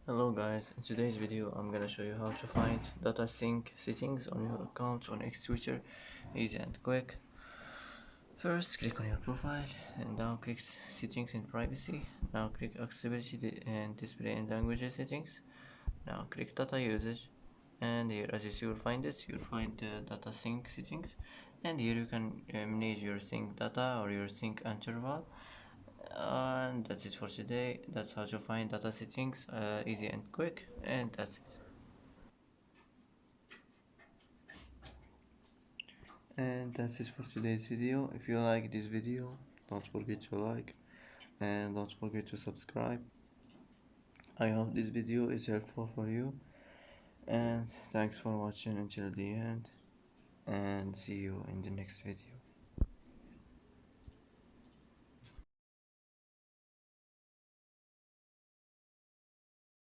Hello guys, in today's video I'm gonna show you how to find data sync settings on your account on X-Switcher, easy and quick. First click on your profile and now click settings and privacy. Now click accessibility and display and languages settings. Now click data usage and here as you see you'll find data sync settings, and here you can manage your sync data or your sync interval. And that's it for today. That's how to find data settings, easy and quick, and that's it. And that's it for today's video. If you like this video, don't forget to like and don't forget to subscribe. I hope this video is helpful for you, and thanks for watching until the end, and see you in the next video.